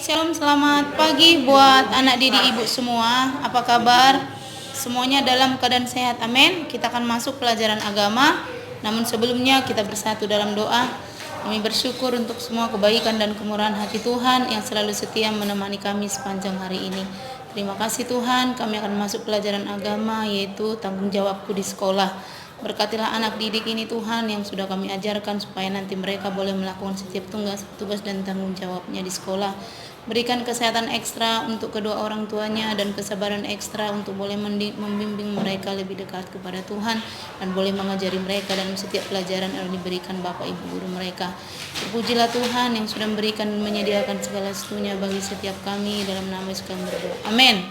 Shalom, selamat pagi buat anak didik ibu semua. Apa kabar? Semuanya dalam keadaan sehat, amin. Kita akan masuk pelajaran agama. Namun sebelumnya kita bersatu dalam doa. Kami bersyukur untuk semua kebaikan dan kemurahan hati Tuhan yang selalu setia menemani kami sepanjang hari ini. Terima kasih Tuhan, kami akan masuk pelajaran agama, yaitu tanggung jawabku di sekolah. Berkatilah anak didik ini Tuhan yang sudah kami ajarkan supaya nanti mereka boleh melakukan setiap tugas dan tanggung jawabnya di sekolah. Berikan kesehatan ekstra untuk kedua orang tuanya dan kesabaran ekstra untuk boleh membimbing mereka lebih dekat kepada Tuhan dan boleh mengajari mereka dalam setiap pelajaran yang diberikan Bapak Ibu guru mereka. Terpujilah Tuhan yang sudah memberikan dan menyediakan segala sesuatunya bagi setiap kami, dalam nama Yesus kami berdoa. Amin.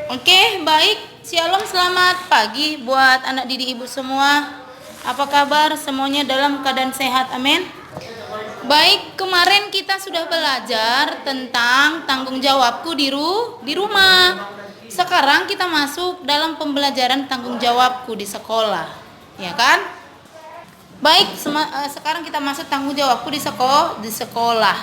Oke, baik. Shalom, selamat pagi buat anak didik ibu semua. Apa kabar? Semuanya dalam keadaan sehat, amin. Baik, kemarin kita sudah belajar tentang tanggung jawabku di rumah. Sekarang kita masuk dalam pembelajaran tanggung jawabku di sekolah, ya kan? Baik, sekarang kita masuk tanggung jawabku di sekolah.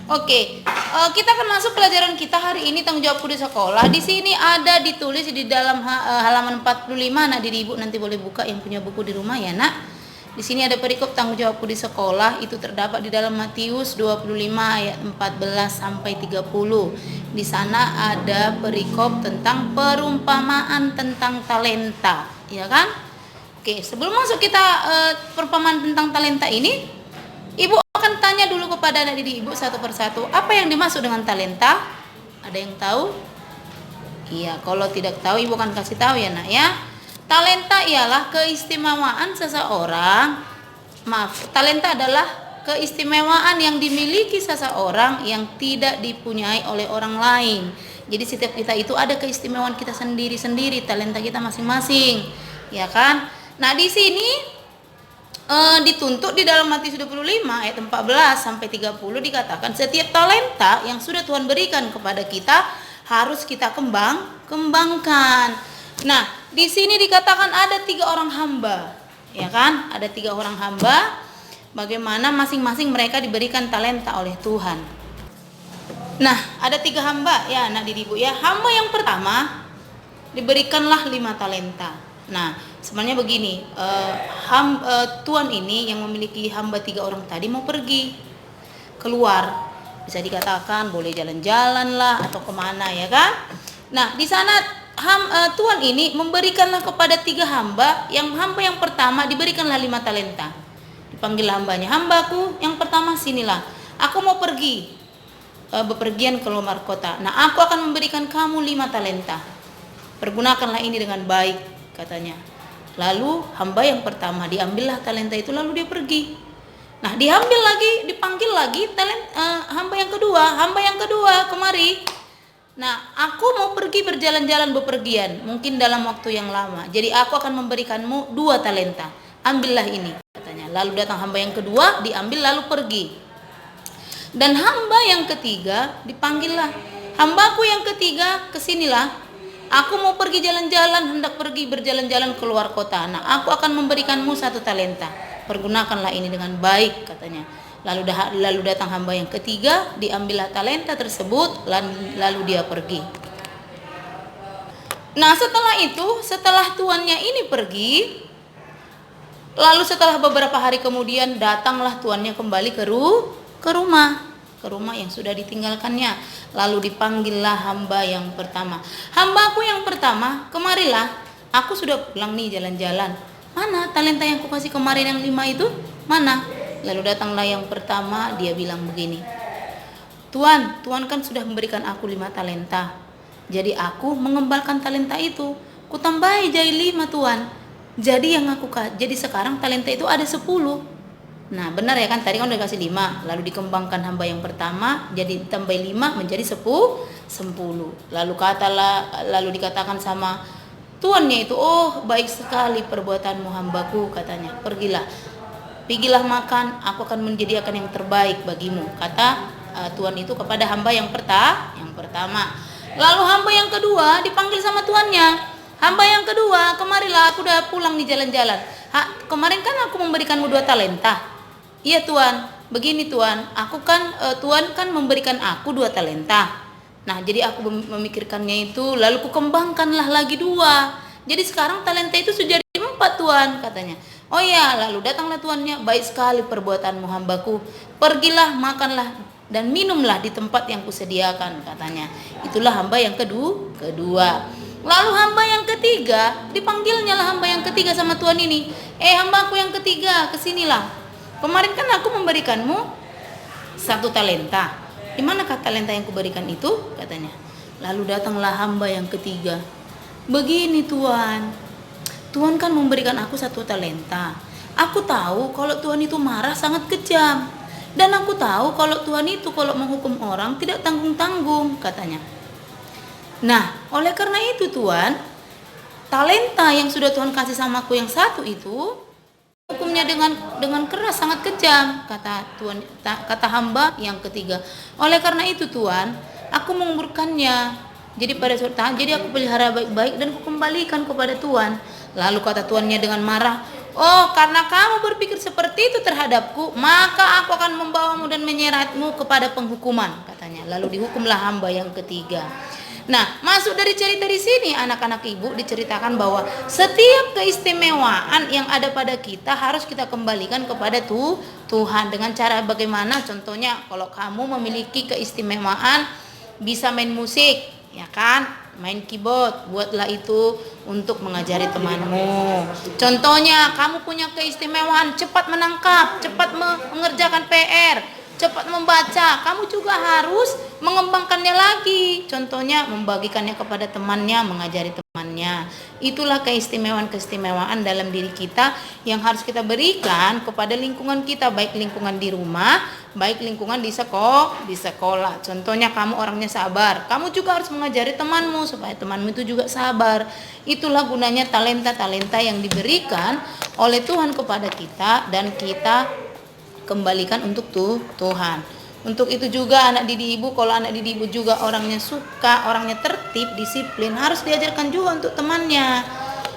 Oke, kita akan masuk pelajaran kita hari ini, tanggung jawabku di sekolah. Di sini ada ditulis di dalam halaman 45. Anak didik ibu nanti boleh buka yang punya buku di rumah ya nak. Di sini ada perikop tanggung jawabku di sekolah, itu terdapat di dalam Matius 25 ayat 14 sampai 30. Di sana ada perikop tentang perumpamaan tentang talenta, ya kan? Oke, sebelum masuk kita perumpamaan tentang talenta ini, ibu akan tanya dulu kepada anak didik ibu satu persatu, apa yang dimaksud dengan talenta? Ada yang tahu? Iya, kalau tidak tahu ibu akan kasih tahu ya nak ya. Talenta ialah keistimewaan seseorang. Talenta adalah keistimewaan yang dimiliki seseorang yang tidak dipunyai oleh orang lain. Jadi setiap kita itu ada keistimewaan kita sendiri-sendiri, talenta kita masing-masing, ya kan? Nah, di sini dituntut di dalam Matius 25 ayat 14 sampai 30 dikatakan setiap talenta yang sudah Tuhan berikan kepada kita harus kita kembangkan. Nah, di sini dikatakan ada 3 orang hamba, ya kan? Ada 3 orang hamba. Bagaimana masing-masing mereka diberikan talenta oleh Tuhan. Nah, ada 3 hamba ya, anak didik ibu ya. Hamba yang pertama diberikanlah 5 talenta. Nah, sebenarnya begini, Tuan ini yang memiliki hamba 3 orang tadi mau pergi keluar, bisa dikatakan boleh jalan-jalan lah atau kemana ya kan. Nah, di sana Tuan ini memberikanlah kepada 3 hamba. Yang hamba yang pertama diberikanlah 5 talenta. Dipanggil hambanya, hambaku yang pertama sinilah, aku mau pergi bepergian ke luar kota. Nah, aku akan memberikan kamu 5 talenta, pergunakanlah ini dengan baik, katanya. Lalu hamba yang pertama diambillah talenta itu, lalu dia pergi. Nah, diambil lagi, dipanggil lagi hamba yang kedua kemari. Nah, aku mau pergi berjalan-jalan bepergian, mungkin dalam waktu yang lama. Jadi aku akan memberikanmu 2 talenta. Ambillah ini, katanya. Lalu datang hamba yang kedua, diambil lalu pergi. Dan hamba yang ketiga dipanggillah, hambaku yang ketiga, kesinilah. Aku mau pergi jalan-jalan, hendak pergi berjalan-jalan keluar kota. Nah, aku akan memberikanmu 1 talenta. Pergunakanlah ini dengan baik, katanya. Lalu datang hamba yang ketiga, diambillah talenta tersebut, lalu dia pergi. Nah, setelah tuannya ini pergi, lalu setelah beberapa hari kemudian datanglah tuannya kembali ke rumah yang sudah ditinggalkannya. Lalu dipanggillah hamba yang pertama. Hambaku yang pertama, kemarilah. Aku sudah pulang nih jalan-jalan. Mana talenta yang kukasih kemarin yang 5 itu? Mana? Lalu datanglah yang pertama, dia bilang begini, Tuan kan sudah memberikan aku 5 talenta. Jadi aku mengembalikan talenta itu. Kutambahi jadi 5 Tuan. Jadi sekarang talenta itu ada 10. Nah, benar ya kan, tadi kan udah kasih 5, lalu dikembangkan hamba yang pertama, jadi tambah 5 menjadi 10. Lalu dikatakan sama tuannya itu, oh baik sekali perbuatanmu hambaku, katanya. Pergilah makan, aku akan menyediakan yang terbaik bagimu, kata tuan itu kepada hamba yang pertama. Lalu hamba yang kedua dipanggil sama tuannya. Hamba yang kedua, kemarilah, aku udah pulang di jalan-jalan. Kemarin kan aku memberikanmu 2 talenta. Iya Tuan. begini Tuan, Tuan kan memberikan aku 2 talenta. Nah, jadi aku memikirkannya itu, lalu kukembangkanlah lagi 2. Jadi sekarang talenta itu sudah jadi 4 Tuan, katanya. Oh ya, lalu datanglah tuannya, baik sekali perbuatanmu hambaku. Pergilah, makanlah dan minumlah di tempat yang kusediakan, katanya. Itulah hamba yang kedua. Lalu hamba yang ketiga, dipanggilnya lah hamba yang ketiga sama Tuan ini. Hambaku yang ketiga, kesinilah. Kemarin kan aku memberikanmu 1 talenta. Di manakah talenta yang kuberikan itu? Katanya. Lalu datanglah hamba yang ketiga. Begini Tuan, Tuan kan memberikan aku 1 talenta. Aku tahu kalau Tuan itu marah sangat kejam. Dan aku tahu kalau Tuan itu kalau menghukum orang tidak tanggung-tanggung, katanya. Nah, oleh karena itu Tuan, talenta yang sudah Tuhan kasih sama aku yang 1 itu, hukumnya dengan keras, sangat kejam, kata hamba yang ketiga. Oleh karena itu Tuan, aku menguburkannya. Jadi aku pelihara baik-baik dan kukembalikan kepada Tuan. Lalu kata tuannya dengan marah, oh, karena kamu berpikir seperti itu terhadapku, maka aku akan membawamu dan menyeretmu kepada penghukuman, katanya. Lalu dihukumlah hamba yang ketiga. Nah, masuk dari cerita di sini anak-anak ibu diceritakan bahwa setiap keistimewaan yang ada pada kita harus kita kembalikan kepada Tuhan. Dengan cara bagaimana? Contohnya kalau kamu memiliki keistimewaan bisa main musik, ya kan? Main keyboard, buatlah itu untuk mengajari temanmu. Contohnya kamu punya keistimewaan cepat menangkap, cepat mengerjakan PR, cepat membaca, kamu juga harus mengembangkannya lagi. Contohnya membagikannya kepada temannya, mengajari temannya. Itulah keistimewaan dalam diri kita yang harus kita berikan kepada lingkungan kita, baik lingkungan di rumah, baik lingkungan di sekolah. Contohnya kamu orangnya sabar, kamu juga harus mengajari temanmu supaya temanmu itu juga sabar. Itulah gunanya talenta-talenta yang diberikan oleh Tuhan kepada kita dan kita kembalikan untuk Tuhan. Untuk itu juga anak didik ibu, kalau anak didik ibu juga orangnya suka, orangnya tertib, disiplin, harus diajarkan juga untuk temannya.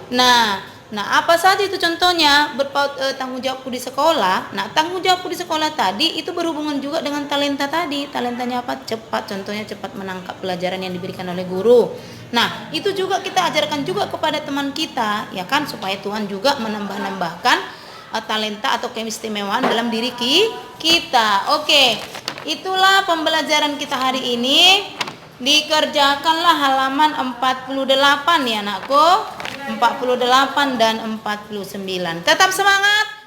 Nah apa saja itu contohnya berpaut tanggung jawabku di sekolah. Nah, tanggung jawabku di sekolah tadi itu berhubungan juga dengan talenta tadi. Talentanya apa? Cepat, contohnya cepat menangkap pelajaran yang diberikan oleh guru. Nah, itu juga kita ajarkan juga kepada teman kita, ya kan, supaya Tuhan juga menambahkan talenta atau keistimewaan dalam diri kita. Oke, itulah pembelajaran kita hari ini. Dikerjakanlah halaman 48 ya anakku, 48 dan 49. Tetap semangat.